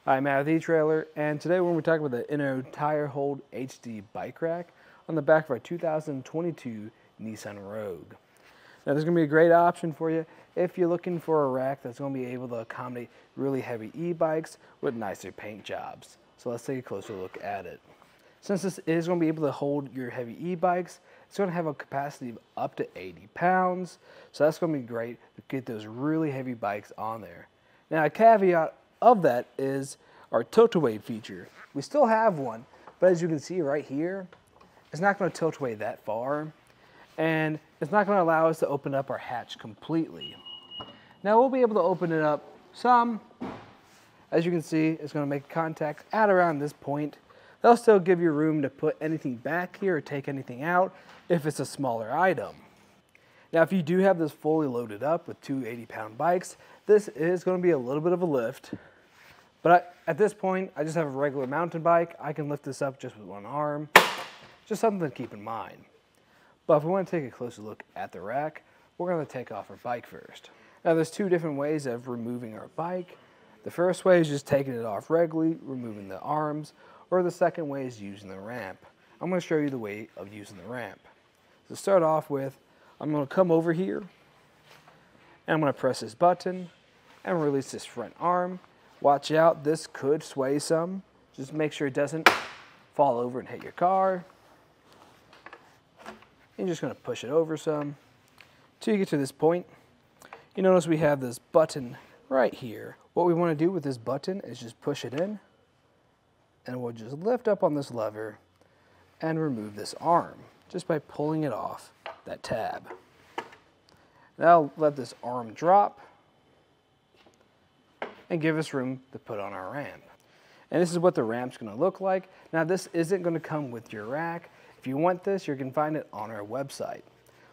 I'm Matt with eTrailer, and today we're going to be talking about the Inno Tire Hold HD Bike Rack on the back of our 2022 Nissan Rogue. Now, this is going to be a great option for you if you're looking for a rack that's going to be able to accommodate really heavy e-bikes with nicer paint jobs. So let's take a closer look at it. Since this is going to be able to hold your heavy e-bikes, it's going to have a capacity of up to 80 pounds. So that's going to be great to get those really heavy bikes on there. Now, a caveat of that is our tilt-away feature. We still have one, but as you can see right here, it's not going to tilt away that far, and it's not going to allow us to open up our hatch completely. Now we'll be able to open it up some. As you can see, it's going to make contact at around this point. They'll still give you room to put anything back here or take anything out if it's a smaller item. Now, if you do have this fully loaded up with two 80-pound bikes, this is going to be a little bit of a lift. But at this point, I just have a regular mountain bike. I can lift this up just with one arm. Just something to keep in mind. But if we want to take a closer look at the rack, we're going to take off our bike first. Now, there's two different ways of removing our bike. The first way is just taking it off regularly, removing the arms, or the second way is using the ramp. I'm going to show you the way of using the ramp. To start off with, I'm going to come over here, and I'm going to press this button and release this front arm. Watch out, this could sway some. Just make sure it doesn't fall over and hit your car. You're just going to push it over some till you get to this point. You notice we have this button right here. What we want to do with this button is just push it in, and we'll just lift up on this lever and remove this arm just by pulling it off that tab. Now let this arm drop and give us room to put on our ramp. And this is what the ramp's going to look like. Now, this isn't going to come with your rack. If you want this, you can find it on our website.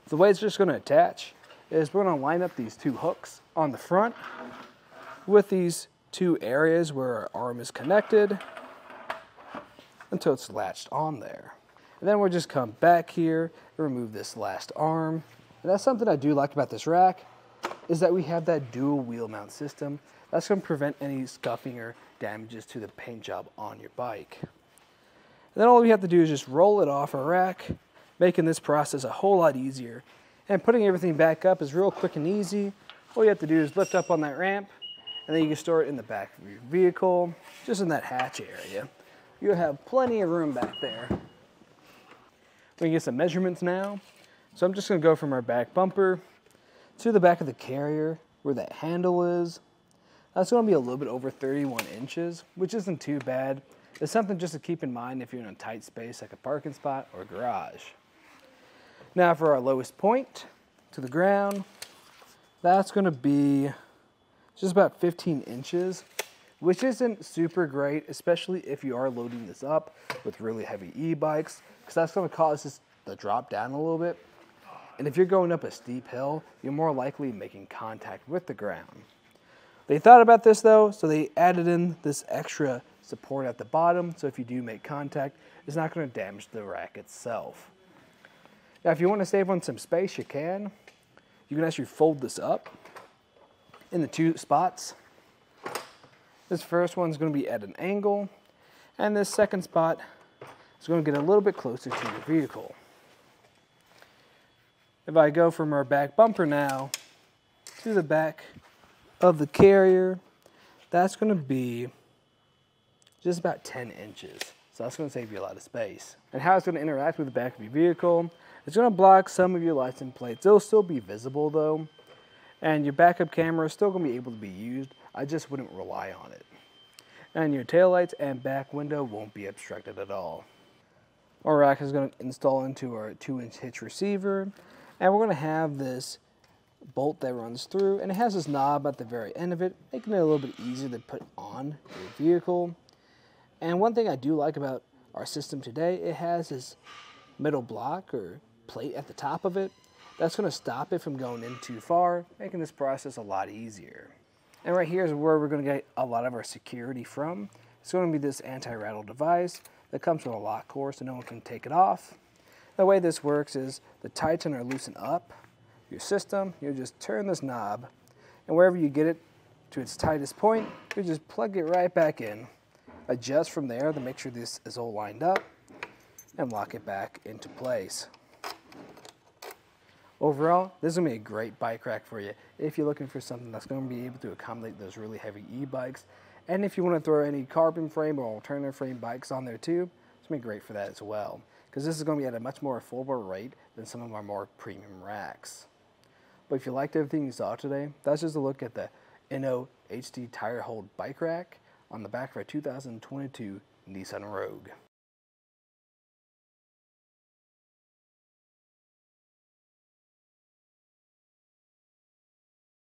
The way it's just going to attach is we're going to line up these two hooks on the front with these two areas where our arm is connected until it's latched on there. And then we'll just come back here and remove this last arm. And that's something I do like about this rack, is that we have that dual wheel mount system. That's going to prevent any scuffing or damages to the paint job on your bike. And then all we have to do is just roll it off our rack, making this process a whole lot easier. And putting everything back up is real quick and easy. All you have to do is lift up on that ramp, and then you can store it in the back of your vehicle, just in that hatch area. You'll have plenty of room back there. We can get some measurements now. So I'm just going to go from our back bumper to the back of the carrier where that handle is. That's going to be a little bit over 31 inches, which isn't too bad. It's something just to keep in mind if you're in a tight space like a parking spot or garage. Now for our lowest point to the ground, that's going to be just about 15 inches, which isn't super great, especially if you are loading this up with really heavy e-bikes, because that's going to cause this to drop down a little bit. And if you're going up a steep hill, you're more likely making contact with the ground. They thought about this though, so they added in this extra support at the bottom, so if you do make contact, it's not going to damage the rack itself. Now, if you want to save on some space, you can. You can actually fold this up in the two spots. This first one's going to be at an angle, and this second spot is going to get a little bit closer to your vehicle. If I go from our back bumper now to the back of the carrier, that's going to be just about 10 inches. So that's going to save you a lot of space. And how it's going to interact with the back of your vehicle, it's going to block some of your license plates. They'll still be visible though, and your backup camera is still going to be able to be used. I just wouldn't rely on it. And your taillights and back window won't be obstructed at all. Our rack is going to install into our 2-inch hitch receiver, and we're going to have this bolt that runs through, and it has this knob at the very end of it, making it a little bit easier to put on your vehicle. And one thing I do like about our system today, it has this metal block or plate at the top of it. That's going to stop it from going in too far, making this process a lot easier. And right here is where we're going to get a lot of our security from. It's going to be this anti-rattle device that comes with a lock core so no one can take it off. The way this works is to tighten or loosen up your system, you just turn this knob, and wherever you get it to its tightest point, you just plug it right back in. Adjust from there to make sure this is all lined up and lock it back into place. Overall, this is going to be a great bike rack for you if you're looking for something that's going to be able to accommodate those really heavy e-bikes. And if you want to throw any carbon frame or alternative frame bikes on there too, it's going to be great for that as well. Because this is going to be at a much more affordable rate than some of our more premium racks. But if you liked everything you saw today, that's just a look at the Inno HD Tire Hold Bike Rack on the back of our 2022 Nissan Rogue.